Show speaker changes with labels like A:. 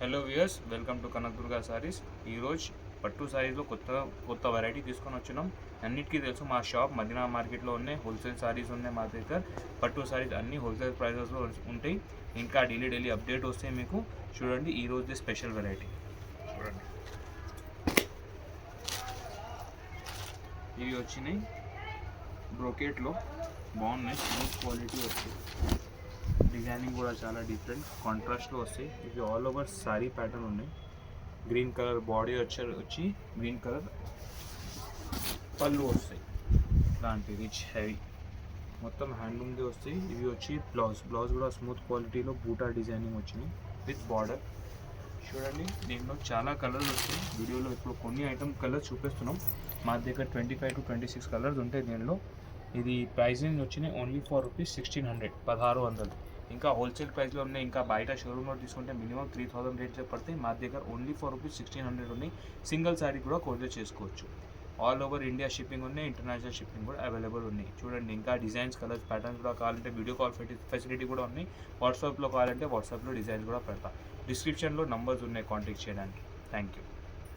A: Hello viewers, welcome to Kanakadurga saris. ఈరోజు పట్టు సారీస్లో కొత్త వెరైటీ తీసుకొని వచ్చినాం. అన్నిటికీ తెలుసు మా షాప్ మదీనా మార్కెట్లో ఉన్నాయి. హోల్సేల్ సారీస్ ఉన్నాయి మా దగ్గర. పట్టు సారీస్ అన్నీ హోల్సేల్ ప్రైజెస్లో ఉంటాయి. ఇంకా డైలీ అప్డేట్ వస్తాయి మీకు. చూడండి ఈరోజు స్పెషల్ వెరైటీ చూడండి. ఇవి వచ్చినాయి బ్రోకెట్లో, బాగున్నాయి, స్మూత్ క్వాలిటీ వస్తాయి. డిజైనింగ్ కూడా చాలా డిఫరెంట్ కాంట్రాస్ట్లో వస్తాయి. ఇవి ఆల్ ఓవర్ సారీ ప్యాటర్న్ ఉన్నాయి. గ్రీన్ కలర్ బాడీ వచ్చి గ్రీన్ కలర్ పళ్ళు వస్తాయి. ఇలాంటి రిచ్ హెవీ మొత్తం హ్యాండ్లూమ్ది వస్తాయి. ఇవి వచ్చి బ్లౌజ్ కూడా స్మూత్ క్వాలిటీలో బూటా డిజైనింగ్ వచ్చినాయి విత్ బార్డర్. చూడండి దీంట్లో చాలా కలర్స్ వస్తాయి. వీడియోలో ఇప్పుడు కొన్ని ఐటమ్ కలర్స్ చూపిస్తున్నాం. మా దగ్గర 25 to 26 కలర్స్ ఉంటాయి దీనిలో. ఇది ప్రైజింగ్ వచ్చినాయి ఓన్లీ ఫర్ రూపీస్ 1600, 1600. ఇంకా హోల్సేల్ ప్రైస్లో ఉన్నాయి. ఇంకా బయట షోరూంలో తీసుకుంటే మినిమం 3000 రేట్స్ పడతాయి. మా దగ్గర ఓన్లీ ఫర్ రూపీస్ 1600 ఉన్నాయి. సింగిల్ శారీ కూడా కొరియర్ చేసుకోవచ్చు. ఆల్ ఓవర్ ఇండియా షిప్పింగ్ ఉన్నాయి, ఇంటర్నేషనల్ షిప్పింగ్ కూడా అవైలబుల్ ఉన్నాయి. చూడండి ఇంకా డిజైన్స్, కలర్స్, ప్యాటర్న్స్ కూడా కావాలంటే వీడియో కాల్ ఫెసిలిటీ కూడా ఉన్నాయి. వాట్సాప్లో కావాలంటే వాట్సాప్లో డిజైన్స్ కూడా పెడతా. డిస్క్రిప్షన్లో నంబర్స్ ఉన్నాయి కాంటాక్ట్ చేయడానికి. Thank you.